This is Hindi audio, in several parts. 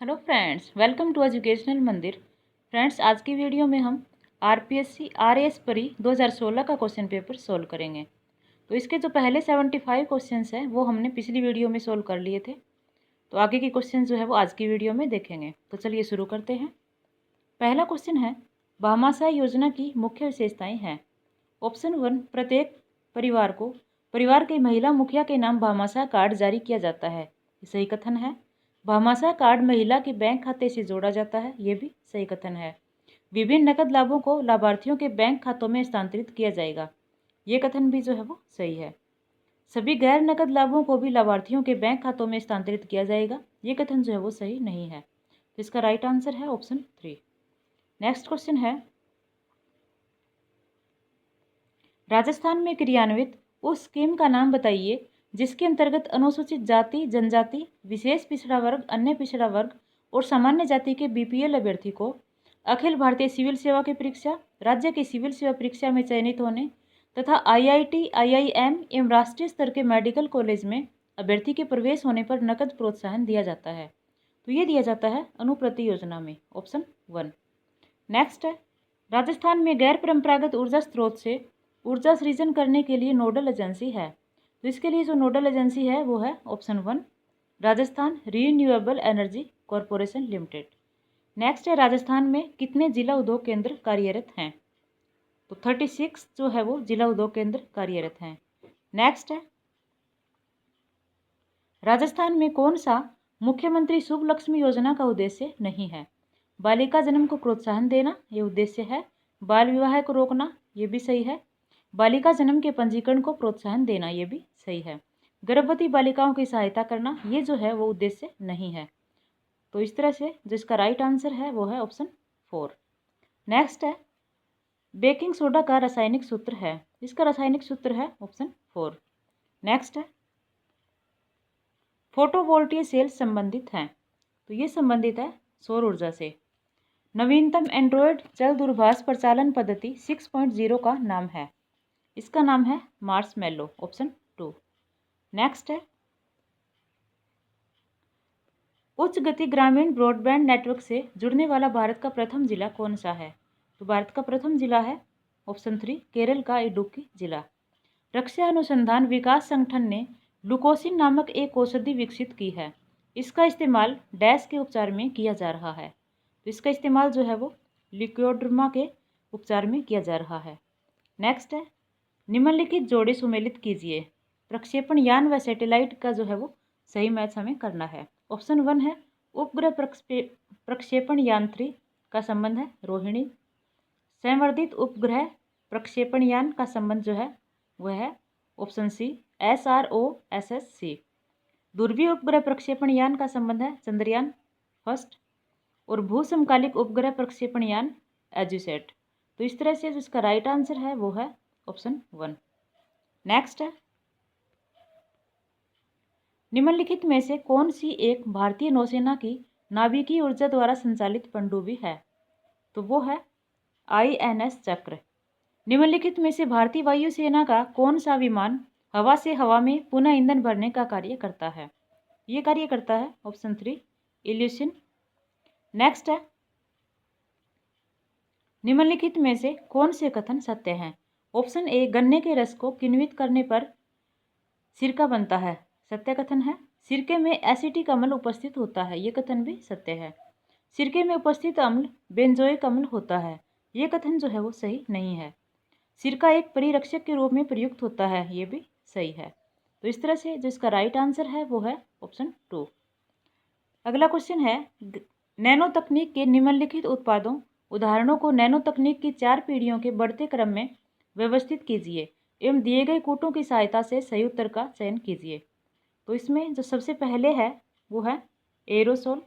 Hello friends, welcome to educational Mandir. Friends, आज की वीडियो में हम आरपीएससी आरएएस परी 2016 का क्वेश्चन पेपर सोल्व करेंगे। तो इसके जो पहले 75 क्वेश्चंस हैं वो हमने पिछली वीडियो में सोल्व कर लिए थे। तो आगे के क्वेश्चन जो है वो आज की वीडियो में देखेंगे। तो चलिए शुरू करते हैं। पहला क्वेश्चन है, भामाशाह योजना की मुख्य विशेषताएँ हैं। ऑप्शन 1, प्रत्येक परिवार को परिवार के महिला मुखिया के नाम भामाशाह कार्ड जारी किया जाता है। ये सही कथन है। भामाशाह कार्ड महिला के बैंक खाते से जोड़ा जाता है। ये भी सही कथन है। विभिन्न नकद लाभों को लाभार्थियों के बैंक खातों में हस्तांतरित किया जाएगा। ये कथन भी जो है वो सही है। सभी गैर नकद लाभों को भी लाभार्थियों के बैंक खातों में हस्तांतरित किया जाएगा। ये कथन जो है वो सही नहीं है। तो इसका राइट आंसर है ऑप्शन 3। नेक्स्ट क्वेश्चन है, राजस्थान में क्रियान्वित उस स्कीम का नाम बताइए जिसके अंतर्गत अनुसूचित जाति, जनजाति, विशेष पिछड़ा वर्ग, अन्य पिछड़ा वर्ग और सामान्य जाति के बीपीएल अभ्यर्थी को अखिल भारतीय सिविल सेवा की परीक्षा, राज्य की सिविल सेवा परीक्षा में चयनित होने तथा आईआईटी, आईआईएम एवं राष्ट्रीय स्तर के मेडिकल कॉलेज में अभ्यर्थी के प्रवेश होने पर नकद प्रोत्साहन दिया जाता है। तो ये दिया जाता है अनुप्रति योजना में, ऑप्शन 1। नेक्स्ट है, राजस्थान में गैर परंपरागत ऊर्जा स्रोत से ऊर्जा सृजन करने के लिए नोडल एजेंसी है। तो इसके लिए जो नोडल एजेंसी है वो है option 1, Rajasthan renewable energy corporation limited. Next है, राजस्थान में कितने जिला उद्योग केंद्र कार्यरत हैं। तो 36 जो है वो जिला उद्योग केंद्र कार्यरत हैं। नेक्स्ट है, राजस्थान में कौन सा मुख्यमंत्री शुभ लक्ष्मी योजना का उद्देश्य नहीं है। बालिका जन्म को प्रोत्साहन देना ये उद्देश्य है। बाल विवाह को रोकना ये भी सही है। बालिका जन्म के पंजीकरण को प्रोत्साहन देना ये भी सही है। गर्भवती बालिकाओं की सहायता करना ये जो है वो उद्देश्य नहीं है। तो इस तरह से जिसका राइट आंसर है वो है ऑप्शन 4। नेक्स्ट है, बेकिंग सोडा का रासायनिक सूत्र है। इसका रासायनिक सूत्र है ऑप्शन 4। नेक्स्ट है, फोटोवोल्टिक सेल संबंधित हैं। तो ये संबंधित है सौर ऊर्जा से। नवीनतम एंड्रॉयड जल दूरभाष प्रचालन पद्धति 6.0 का नाम है। इसका नाम है मार्शमैलो, ऑप्शन 2। नेक्स्ट है, उच्च गति ग्रामीण ब्रॉडबैंड नेटवर्क से जुड़ने वाला भारत का प्रथम जिला कौन सा है। तो भारत का प्रथम जिला है ऑप्शन 3, केरल का इडुक्की जिला। रक्षा अनुसंधान विकास संगठन ने लुकोसिन नामक एक औषधि विकसित की है। इसका इस्तेमाल डैश के उपचार में किया जा रहा है। तो इसका इस्तेमाल जो है वो लिक्योड्रमा के उपचार में किया जा रहा है। नेक्स्ट है, निम्नलिखित जोड़े सुमेलित कीजिए। प्रक्षेपण यान व सैटेलाइट का जो है वो सही मैच हमें करना है। ऑप्शन 1 है, उपग्रह प्रक्षेपण यांत्री का संबंध है रोहिणी। संवर्धित उपग्रह प्रक्षेपण यान का संबंध जो है वह है ऑप्शन सी, SROSSC। ध्रुवीय उपग्रह प्रक्षेपण यान का संबंध है चंद्रयान फर्स्ट। और भू समकालिक उपग्रह प्रक्षेपण यान एजुसेट। तो इस तरह से जिसका राइट आंसर है वो है ऑप्शन 1। नेक्स्ट है, निम्नलिखित में से कौन सी एक भारतीय नौसेना की नाभिकीय ऊर्जा द्वारा संचालित पनडुब्बी है। तो वो है INS चक्र। निम्नलिखित में से भारतीय वायुसेना का कौन सा विमान हवा से हवा में पुनः ईंधन भरने का कार्य करता है। ये कार्य करता है ऑप्शन 3, इल्यूशन। नेक्स्ट है, निम्नलिखित में से कौन से कथन सत्य हैं। ऑप्शन ए, गन्ने के रस को किण्वित करने पर सिरका बनता है, सत्य कथन है। सिरके में एसिटिक अम्ल उपस्थित होता है, ये कथन भी सत्य है। सिरके में उपस्थित अम्ल बेंजोइक अम्ल होता है, ये कथन जो है वो सही नहीं है। सिरका एक परिरक्षक के रूप में प्रयुक्त होता है, ये भी सही है। तो इस तरह से जिसका राइट आंसर है वो है ऑप्शन 2। अगला क्वेश्चन है, नैनो तकनीक के निम्नलिखित उत्पादों उदाहरणों को नैनो तकनीक की 4 पीढ़ियों के बढ़ते क्रम में व्यवस्थित कीजिए एवं दिए गए कूटों की सहायता से सही उत्तर का चयन कीजिए। तो इसमें जो सबसे पहले है वो है एरोसोल,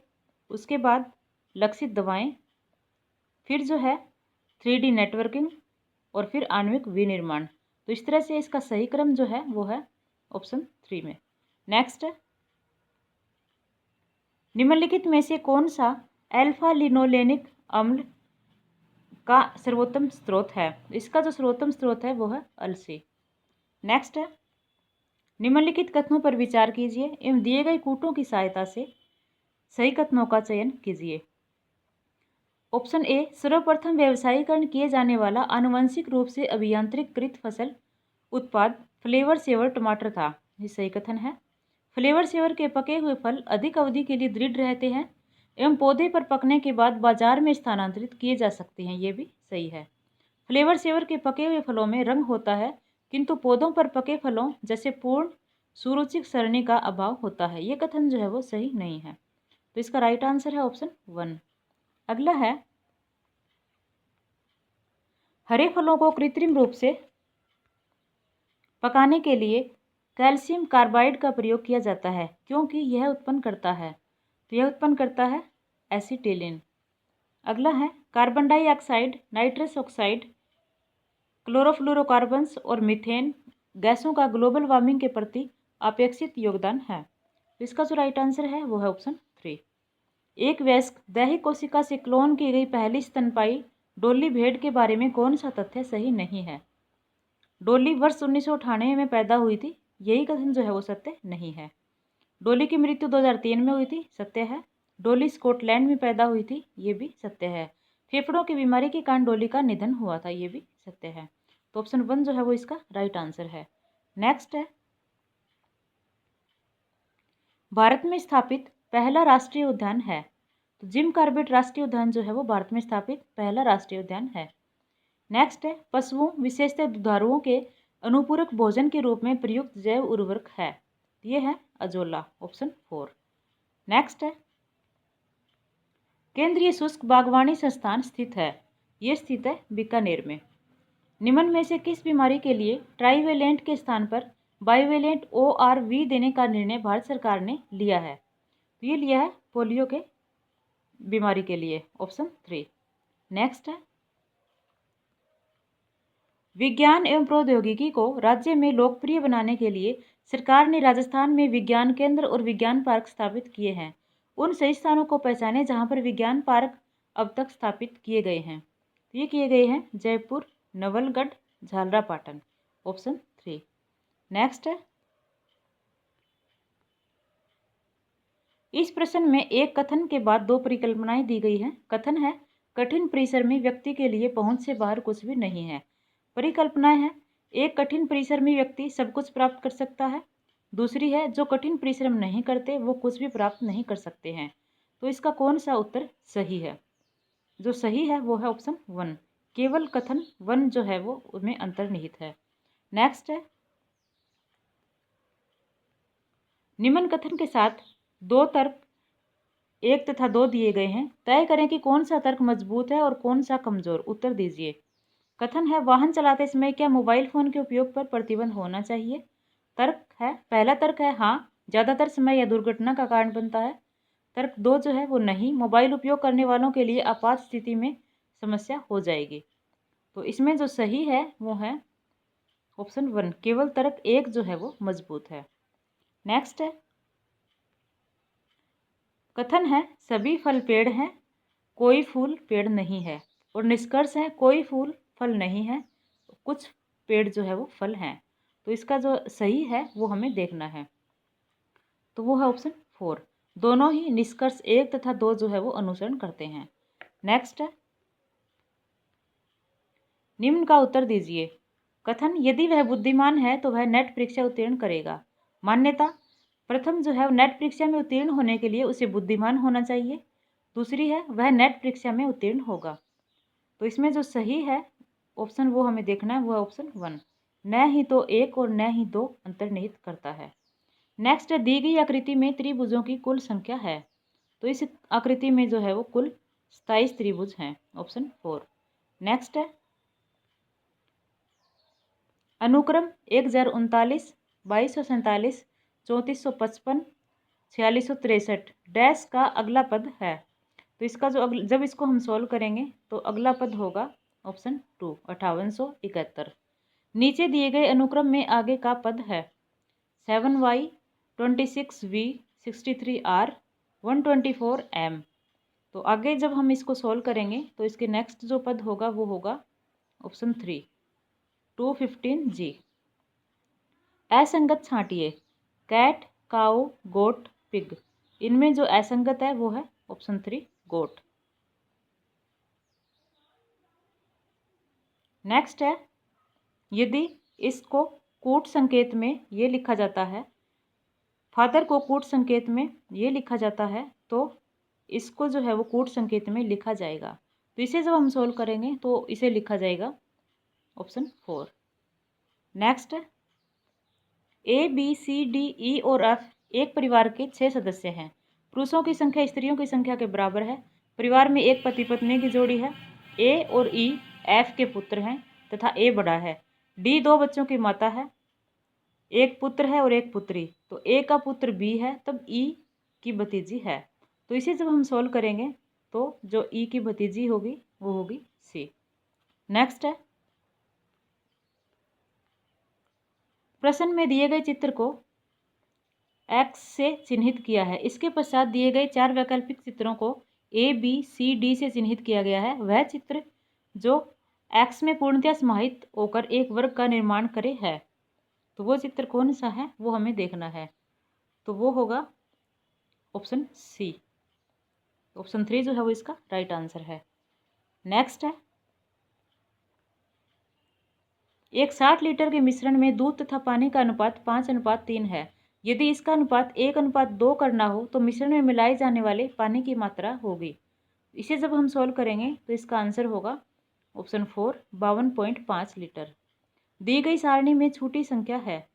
उसके बाद लक्षित दवाएं, फिर जो है 3D नेटवर्किंग और फिर आणविक विनिर्माण। तो इस तरह से इसका सही क्रम जो है वो है ऑप्शन 3 में। नेक्स्ट है, निम्नलिखित में से कौन सा अल्फा लिनोलेनिक अम्ल का सर्वोत्तम स्रोत है। इसका जो सर्वोत्तम स्रोत है वो है अलसी। नेक्स्ट है, निम्नलिखित कथनों पर विचार कीजिए एवं दिए गए कूटों की सहायता से सही कथनों का चयन कीजिए। ऑप्शन ए, सर्वप्रथम व्यावसायीकरण किए जाने वाला आनुवंशिक रूप से अभियांत्रिकृत फसल उत्पाद फ्लेवर सेवर टमाटर था। ये सही कथन है। फ्लेवर सेवर के पके हुए फल अधिक अवधि के लिए दृढ़ रहते हैं एवं पौधे पर पकने के बाद बाजार में स्थानांतरित किए जा सकते हैं। ये भी सही है। फ्लेवर सेवर के पके हुए फलों में रंग होता है, किंतु पौधों पर पके फलों जैसे पूर्ण सुरुचिक सरणी का अभाव होता है। ये कथन जो है वो सही नहीं है। तो इसका राइट आंसर है ऑप्शन 1। अगला है, हरे फलों को कृत्रिम रूप से पकाने के लिए कैल्शियम कार्बाइड का प्रयोग किया जाता है क्योंकि यह उत्पन्न करता है, तो यह उत्पन्न करता है एसीटिलीन। अगला है, carbon dioxide, nitrous oxide, chlorofluorocarbons और मीथेन गैसों का ग्लोबल वार्मिंग के प्रति अपेक्षित योगदान है। तो इसका जो राइट आंसर है वो है ऑप्शन 3। एक वयस्क दैहिक कोशिका से क्लोन की गई पहली स्तनपायी डॉली भेड़ के बारे में कौन सा तथ्य सही नहीं है? डॉली वर्ष 1998 में पैदा हुई थी, यही कथन जो है वो सत्य नहीं है। डॉली की मृत्यु 2003 में हुई थी, सत्य है। डॉली स्कॉटलैंड में पैदा हुई थी, ये भी सत्य है। फेफड़ों की बीमारी के कारण डॉली का निधन हुआ था, ये भी सत्य है। तो ऑप्शन 1 जो है वो इसका राइट आंसर है। नेक्स्ट है, भारत में स्थापित पहला राष्ट्रीय उद्यान है। तो जिम कॉर्बेट राष्ट्रीय उद्यान जो है वो भारत में स्थापित पहला राष्ट्रीय उद्यान है। नेक्स्ट है, पशुओं विशेषतः दुधारुओं के अनुपूरक भोजन के रूप में प्रयुक्त जैव उर्वरक है। ये है अजोला, ऑप्शन 4। नेक्स्ट है, केंद्रीय शुष्क बागवानी संस्थान स्थित है। ये स्थित है बीकानेर में। निम्न में से किस बीमारी के लिए ट्राइवेलेंट के स्थान पर बाइवेलेंट ORV देने का निर्णय भारत सरकार ने लिया है? तो ये लिया है पोलियो के बीमारी के लिए, ऑप्शन 3। नेक्स्ट है, विज्ञान एवं प्रौद्योगिकी को राज्य में लोकप्रिय बनाने के लिए सरकार ने राजस्थान में विज्ञान केंद्र और विज्ञान पार्क स्थापित किए हैं। उन सही स्थानों को पहचानें जहां पर विज्ञान पार्क अब तक स्थापित किए गए हैं। तो ये किए गए हैं जयपुर, नवलगढ़, झालरापाटन, ऑप्शन 3। नेक्स्ट है, इस प्रश्न में एक कथन के बाद दो परिकल्पनाएं दी गई हैं। कथन है, कठिन परिसर में व्यक्ति के लिए पहुंच से बाहर कुछ भी नहीं है। परिकल्पनाएं हैं, एक कठिन परिसर में व्यक्ति सब कुछ प्राप्त कर सकता है। दूसरी है, जो कठिन परिश्रम नहीं करते वो कुछ भी प्राप्त नहीं कर सकते हैं। तो इसका कौन सा उत्तर सही है? जो सही है वो है ऑप्शन 1। केवल कथन 1 जो है वो उसमें अंतर्निहित है। नेक्स्ट है, निम्न कथन के साथ दो तर्क 1 तथा 2 दिए गए हैं। तय करें कि कौन सा तर्क मजबूत है और कौन सा कमजोर। उत्तर दीजिए। कथन है, वाहन चलाते समय क्या मोबाइल फोन के उपयोग पर प्रतिबंध होना चाहिए? तर्क है, पहला तर्क है हाँ, ज़्यादातर समय यह दुर्घटना का कारण बनता है। तर्क 2 जो है वो नहीं, मोबाइल उपयोग करने वालों के लिए आपात स्थिति में समस्या हो जाएगी। तो इसमें जो सही है वो है ऑप्शन 1। केवल तर्क 1 जो है वो मजबूत है। नेक्स्ट है, कथन है, सभी फल पेड़ हैं, कोई फूल पेड़ नहीं है। और निष्कर्ष है, कोई फूल फल नहीं है, कुछ पेड़ जो है वो फल हैं। तो इसका जो सही है वो हमें देखना है। तो वो है ऑप्शन 4। दोनों ही निष्कर्ष 1 तथा 2 जो है वो अनुसरण करते हैं। नेक्स्ट है, निम्न का उत्तर दीजिए। कथन, यदि वह बुद्धिमान है तो वह नेट परीक्षा उत्तीर्ण करेगा। मान्यता, प्रथम जो है नेट परीक्षा में उत्तीर्ण होने के लिए उसे बुद्धिमान होना चाहिए। दूसरी है, वह नेट परीक्षा में उत्तीर्ण होगा। तो इसमें जो सही है ऑप्शन वो हमें देखना है, वो है ऑप्शन 1। न ही तो 1 और न ही 2 अंतर्निहित करता है। नेक्स्ट है, दी गई आकृति में त्रिभुजों की कुल संख्या है। तो इस आकृति में जो है वो कुल 27 त्रिभुज हैं, ऑप्शन 4। नेक्स्ट है, अनुक्रम 1039, 2247, 3455, 4663 डैश का अगला पद है। तो इसका जो जब इसको हम सॉल्व करेंगे तो अगला पद होगा ऑप्शन 2, 5871। नीचे दिए गए अनुक्रम में आगे का पद है 7Y, 26V, 63R, 124M। तो आगे जब हम इसको सॉल्व करेंगे तो इसके नेक्स्ट जो पद होगा वो होगा ऑप्शन 3, 215G। असंगत छांटिए, कैट, काऊ, गोट, पिग। इनमें जो असंगत है वो है ऑप्शन 3 गोट। नेक्स्ट है, यदि इसको कूट संकेत में ये लिखा जाता है, फादर को कूट संकेत में ये लिखा जाता है, तो इसको जो है वो कूट संकेत में लिखा जाएगा। तो इसे जब हम सोल्व करेंगे तो इसे लिखा जाएगा ऑप्शन 4। नेक्स्ट है, A B C D E और एफ एक परिवार के 6 सदस्य हैं। पुरुषों की संख्या स्त्रियों की संख्या के बराबर है। परिवार में एक पति पत्नी की जोड़ी है। ए और ई एफ के पुत्र हैं तथा ए बड़ा है। डी 2 बच्चों की माता है, एक पुत्र है और एक पुत्री। तो ए का पुत्र बी है, तब ई की भतीजी है। तो इसे जब हम सोल्व करेंगे तो जो ई की भतीजी होगी वो होगी सी। नेक्स्ट है, प्रश्न में दिए गए चित्र को एक्स से चिन्हित किया है। इसके पश्चात दिए गए 4 वैकल्पिक चित्रों को ए बी सी डी से चिन्हित किया गया है। वह चित्र जो एक्स में पूर्णतया समाहित होकर एक वर्ग का निर्माण करे है। तो वो चित्र कौन सा है वो हमें देखना है। तो वो होगा ऑप्शन सी। ऑप्शन 3 जो है वो इसका राइट आंसर है। नेक्स्ट है, एक 60 लीटर के मिश्रण में दूध तथा पानी का अनुपात 5:3 है। यदि इसका अनुपात 1:2 करना हो तो मिश्रण में मिलाए जाने वाले पानी की मात्रा होगी। इसे जब हम सोल्व करेंगे तो इसका आंसर होगा ऑप्शन 4 52.5 लीटर। दी गई सारणी में छोटी संख्या है,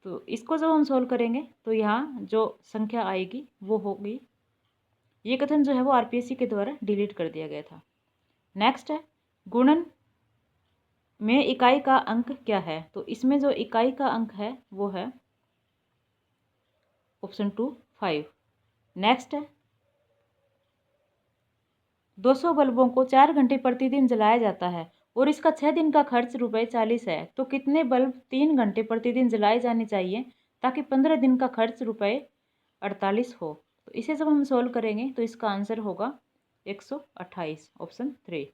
तो इसको जब हम सोल्व करेंगे तो यहाँ जो संख्या आएगी वो होगी, ये कथन जो है वो आरपीएससी के द्वारा डिलीट कर दिया गया था। नेक्स्ट है, गुणन में इकाई का अंक क्या है। तो इसमें जो इकाई का अंक है वो है ऑप्शन 2 5। नेक्स्ट है, 200 बल्बों को 4 घंटे प्रतिदिन जलाया जाता है और इसका 6 दिन का खर्च ₹40 है। तो कितने बल्ब 3 घंटे प्रतिदिन जलाए जाने चाहिए ताकि 15 दिन का खर्च ₹48 हो। तो इसे जब हम सोल्व करेंगे तो इसका आंसर होगा 128 ऑप्शन 3।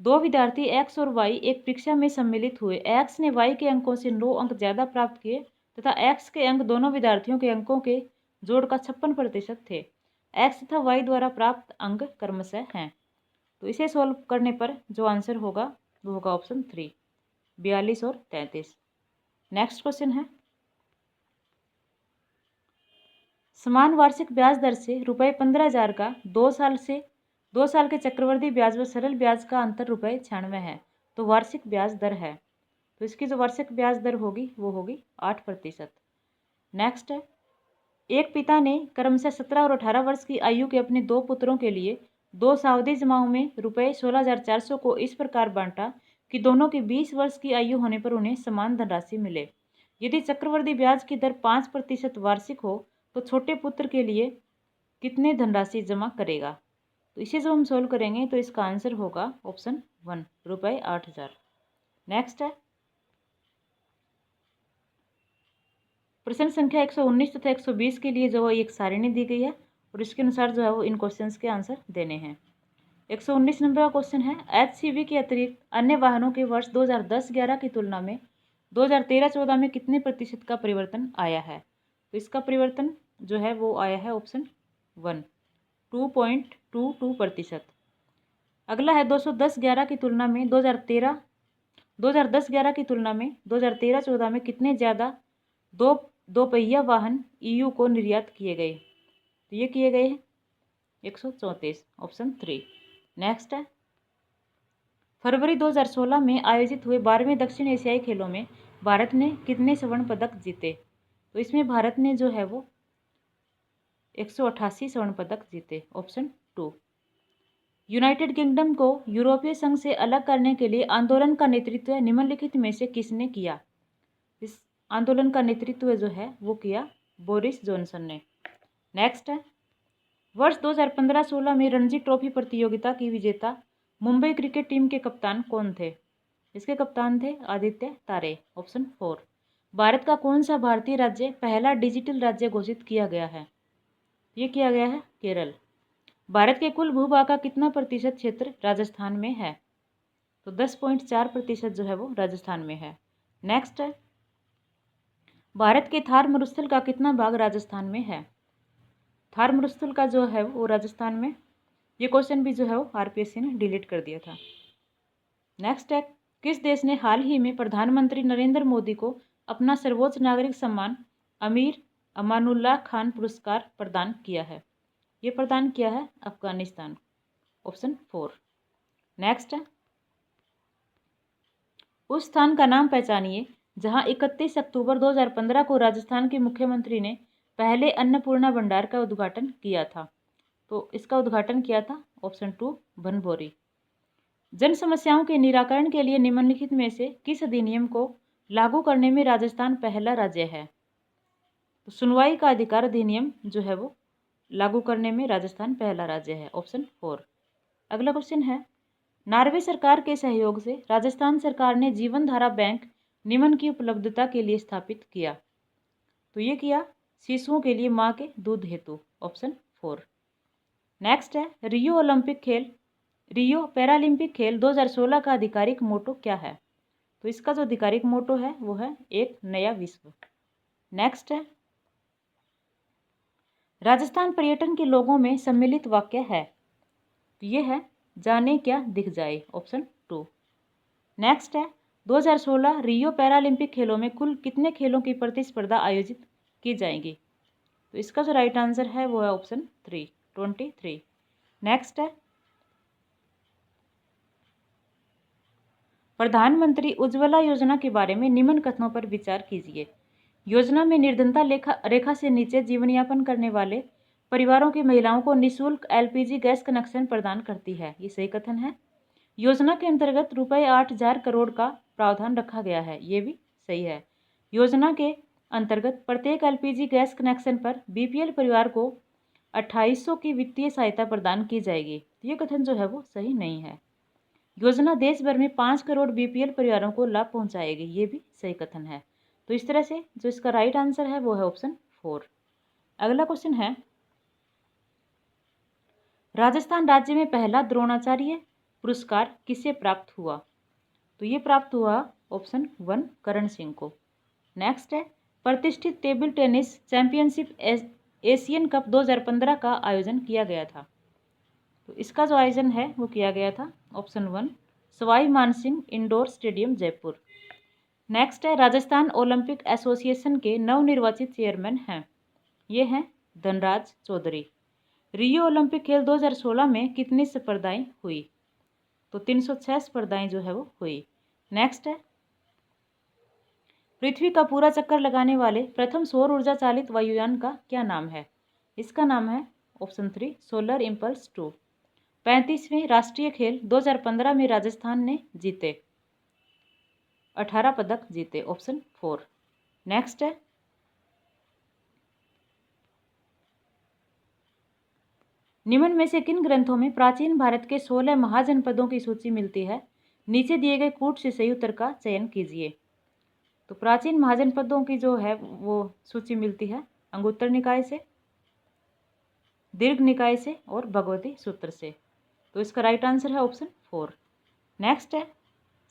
2 विद्यार्थी एक्स और वाई एक परीक्षा में सम्मिलित हुए। एक्स ने वाई के अंकों से 9 अंक ज़्यादा प्राप्त किए तथा एक्स के अंक दोनों विद्यार्थियों के अंकों के जोड़ का 56% थे। एक्स तथा वाई द्वारा प्राप्त अंक क्रमशः हैं। तो इसे सॉल्व करने पर जो आंसर होगा वो होगा ऑप्शन 3 42 और 33। नेक्स्ट क्वेश्चन है, समान वार्षिक ब्याज दर से ₹15,000 का 2 साल के चक्रवृद्धि ब्याज व सरल ब्याज का अंतर ₹96 है। तो वार्षिक ब्याज दर है, तो इसकी जो वार्षिक ब्याज दर होगी वो होगी 8%। नेक्स्ट है, एक पिता ने क्रमशः 17 और 18 वर्ष की आयु के अपने 2 पुत्रों के लिए 2 सावधि जमाओं में ₹16,400 को इस प्रकार बांटा कि दोनों की 20 वर्ष की आयु होने पर उन्हें समान धनराशि मिले। यदि चक्रवृद्धि ब्याज की दर 5% वार्षिक हो तो छोटे पुत्र के लिए कितने धनराशि जमा करेगा। तो इसे जो हम सोल्व करेंगे तो इसका आंसर होगा ऑप्शन 1 ₹8,000। नेक्स्ट है, प्रश्न संख्या 119 तथा 120 के लिए जो एक सारणी दी गई है और इसके अनुसार जो है वो इन क्वेश्चंस के आंसर देने हैं। 119 नंबर का क्वेश्चन है, एचसीवी के अतिरिक्त अन्य वाहनों के वर्ष 2010-11 की तुलना में 2013-14 में कितने प्रतिशत का परिवर्तन आया है। तो इसका परिवर्तन जो है वो आया है ऑप्शन 1 2.22%। अगला है 2010-11 की तुलना में 2010-11 की तुलना में 2013-14 में कितने ज़्यादा दो पहिया वाहन ईयू को निर्यात किए गए। तो ये किए गए हैं 134 ऑप्शन 3। नेक्स्ट है, फरवरी 2016 में आयोजित हुए 12वें दक्षिण एशियाई खेलों में भारत ने कितने स्वर्ण पदक जीते। तो इसमें भारत ने जो है वो 188 स्वर्ण पदक जीते ऑप्शन 2। यूनाइटेड किंगडम को यूरोपीय संघ से अलग करने के लिए आंदोलन का नेतृत्व निम्नलिखित में से किसने किया। इस आंदोलन का नेतृत्व जो है वो किया बोरिस जॉनसन ने। नेक्स्ट है, वर्ष 2015-16 में रणजी ट्रॉफी प्रतियोगिता की विजेता मुंबई क्रिकेट टीम के कप्तान कौन थे। इसके कप्तान थे आदित्य तारे ऑप्शन 4। भारत का कौन सा भारतीय राज्य पहला डिजिटल राज्य घोषित किया गया है। ये किया गया है केरल। भारत के कुल भूभाग का कितना प्रतिशत क्षेत्र राजस्थान में है। तो 10.4% जो है वो राजस्थान में है। नेक्स्ट है, भारत के थार मरुस्थल का कितना भाग राजस्थान में है। थार मरुस्थल का जो है वो राजस्थान में। ये क्वेश्चन भी जो है वो आरपीएससी ने डिलीट कर दिया था। नेक्स्ट है, किस देश ने हाल ही में प्रधानमंत्री नरेंद्र मोदी को अपना सर्वोच्च नागरिक सम्मान अमीर अमानुल्लाह खान पुरस्कार प्रदान किया है? ये प्रदान किया है अफगानिस्तान, ऑप्शन 4। नेक्स्ट है, उस स्थान का नाम पहचानिए जहां 31 अक्टूबर 2015 को राजस्थान के मुख्यमंत्री ने पहले अन्नपूर्णा भंडार का उद्घाटन किया था। तो इसका उद्घाटन किया था ऑप्शन 2 भनभौरी। जन समस्याओं के निराकरण के लिए निम्नलिखित में से किस अधिनियम को लागू करने में राजस्थान पहला राज्य है? तो सुनवाई का अधिकार अधिनियम जो है वो लागू करने में राजस्थान पहला राज्य है, ऑप्शन 4। अगला क्वेश्चन है, नॉर्वे सरकार के सहयोग से राजस्थान सरकार ने जीवन धारा बैंक निम्न की उपलब्धता के लिए स्थापित किया। तो ये किया शिशुओं के लिए मां के दूध हेतु, ऑप्शन 4। नेक्स्ट है, रियो पैरालंपिक खेल 2016 का आधिकारिक मोटो क्या है? तो इसका जो आधिकारिक मोटो है वो है एक नया विश्व। नेक्स्ट है, राजस्थान पर्यटन के लोगों में सम्मिलित वाक्य है? तो ये है जाने क्या दिख जाए, ऑप्शन 2। नेक्स्ट है, 2016 रियो पैरालंपिक खेलों में कुल कितने खेलों की प्रतिस्पर्धा आयोजित की जाएंगी? तो इसका जो राइट आंसर है वो है ऑप्शन 3, 23। नेक्स्ट है, प्रधानमंत्री उज्ज्वला योजना के बारे में निम्न कथनों पर विचार कीजिए। योजना में निर्धनता रेखा से नीचे जीवन यापन करने वाले परिवारों की महिलाओं को निःशुल्क एलपीजी गैस कनेक्शन प्रदान करती है, ये सही कथन है। योजना के अंतर्गत रुपये 8,000 करोड़ का प्रावधान रखा गया है, ये भी सही है। योजना के अंतर्गत प्रत्येक एलपीजी गैस कनेक्शन पर बीपीएल परिवार को 2800 की वित्तीय सहायता प्रदान की जाएगी, ये कथन जो है वो सही नहीं है। योजना देश भर में 5 करोड़ बीपीएल परिवारों को लाभ पहुंचाएगी, ये भी सही कथन है। तो इस तरह से जो इसका राइट आंसर है वो है ऑप्शन 4। अगला क्वेश्चन है, राजस्थान राज्य में पहला द्रोणाचार्य पुरस्कार किसे प्राप्त हुआ? तो ये प्राप्त हुआ ऑप्शन 1 करण सिंह को। नेक्स्ट है, प्रतिष्ठित table tennis championship Asian cup 2015 का आयोजन किया गया था। तो इसका जो आयोजन है वो किया गया था option 1 Sawai Mansingh indoor stadium Jaipur. Next है, राजस्थान ओलंपिक एसोसिएशन के नवनिर्वाचित चेयरमैन हैं, ये हैं धनराज चौधरी। रियो ओलंपिक खेल 2016 में कितनी स्पर्धाएं हुई? तो 306 स्पर्धाएं जो है वो हुई। नेक्स्ट है, पृथ्वी का पूरा चक्कर लगाने वाले प्रथम सौर ऊर्जा चालित वायुयान का क्या नाम है? इसका नाम है ऑप्शन 3 सोलर इम्पल्स 2। 35वें राष्ट्रीय खेल 2015 में राजस्थान ने जीते 18 पदक जीते, ऑप्शन 4। नेक्स्ट है, निम्न में से किन ग्रंथों में प्राचीन भारत के 16 महाजनपदों की सूची मिलती है? नीचे दिए गए कूट से सही उत्तर का चयन कीजिए। तो प्राचीन महाजनपदों की जो है वो सूची मिलती है अंगुत्तर निकाय से, दीर्घ निकाय से और भगवती सूत्र से। तो इसका राइट आंसर है ऑप्शन 4। नेक्स्ट है,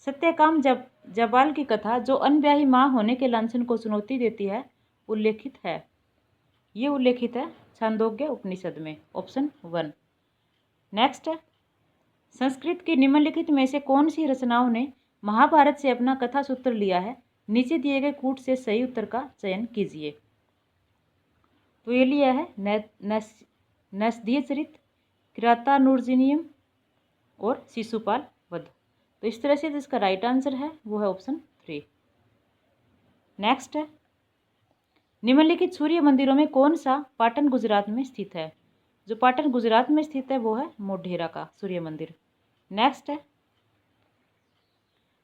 सत्यकाम जबाल की कथा जो अनब्याही माँ होने के लांछन को चुनौती देती है उल्लेखित है? ये उल्लेखित है छांदोग्य उपनिषद में, ऑप्शन 1। नेक्स्ट है, संस्कृत की निम्नलिखित में से कौन सी रचनाओं ने महाभारत से अपना कथा सूत्र लिया है? नीचे दिए गए कूट से सही उत्तर का चयन कीजिए। तो ये लिया है नैषधीय चरित, किरातार्जुनीयम और शिशुपाल वध। तो इस तरह से जिसका राइट आंसर है वो है ऑप्शन 3। नेक्स्ट है, निम्नलिखित सूर्य मंदिरों में कौन सा पाटन गुजरात में स्थित है? जो पाटन गुजरात में स्थित है वो है मोढेरा का सूर्य मंदिर। नेक्स्ट है,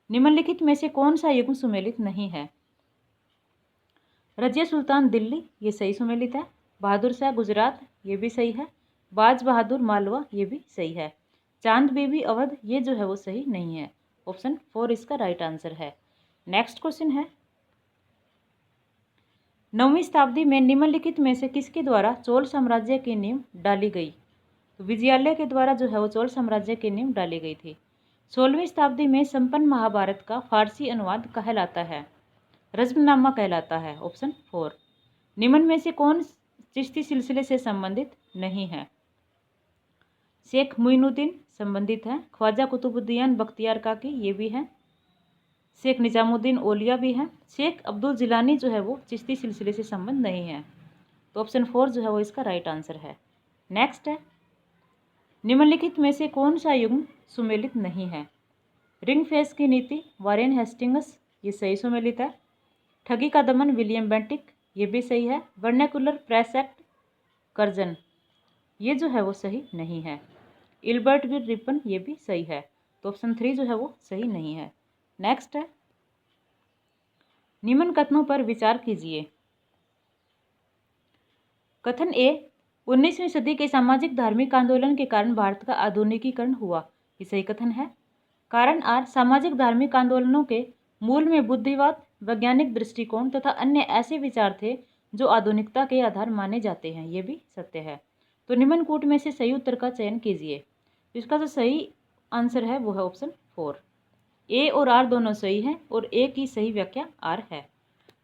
निम्नलिखित में से कौन सा युग्म सुमेलित नहीं है? रजिया सुल्तान दिल्ली, ये सही सुमेलित है। बहादुर शाह गुजरात, ये भी सही है। बाज बहादुर मालवा, ये भी सही है। चांद बेबी अवध, ये जो है वो सही नहीं है। ऑप्शन 4 इसका राइट आंसर है। नेक्स्ट क्वेश्चन है, 9वीं शताब्दी में निम्नलिखित में से किसके द्वारा चोल साम्राज्य की नींव डाली गई? तो विजयालय के द्वारा जो है वो चोल साम्राज्य की नींव डाली गई थी। 16वीं शताब्दी में संपन्न महाभारत का फारसी अनुवाद कहलाता है? रज्मनामा कहलाता है, ऑप्शन 4। निम्न में से कौन चिश्ती सिलसिले से संबंधित नहीं है। शेख मुइनुद्दीन संबंधित है। ख्वाजा कुतुबुद्दीन बख्तियार काकी ये भी हैं। शेख निजामुद्दीन औलिया भी हैं। शेख अब्दुल जिलानी जो है वो चिश्ती सिलसिले से संबंध नहीं है। तो ऑप्शन 4 जो है वो इसका राइट आंसर है। नेक्स्ट है, निम्नलिखित में से कौन सा युग्म सुमेलित नहीं है? रिंग फेस की नीति वारेन हेस्टिंग्स ये सही सुमेलित है। ठगी का दमन विलियम बेंटिक ये भी सही है। वर्नाकुलर प्रेस एक्ट कर्जन ये जो है वो सही नहीं है। इल्बर्ट विल रिपन ये भी सही है। तो ऑप्शन 3 जो है वो सही नहीं है। नेक्स्ट है, निम्न कथनों पर विचार कीजिए। कथन ए, 19वीं सदी के सामाजिक धार्मिक आंदोलन के कारण भारत का आधुनिकीकरण हुआ, ये सही कथन है। कारण आर, सामाजिक धार्मिक आंदोलनों के मूल में बुद्धिवाद, वैज्ञानिक दृष्टिकोण तथा अन्य ऐसे विचार थे जो आधुनिकता के आधार माने जाते हैं, ये भी सत्य है। तो निम्न कूट में से सही उत्तर का चयन कीजिए। इसका जो सही आंसर है वो है ऑप्शन 4। ए और आर दोनों सही हैं और ए की सही व्याख्या आर है।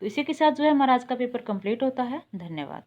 तो इसी के साथ जो है हमारा आज का पेपर कंप्लीट होता है। धन्यवाद।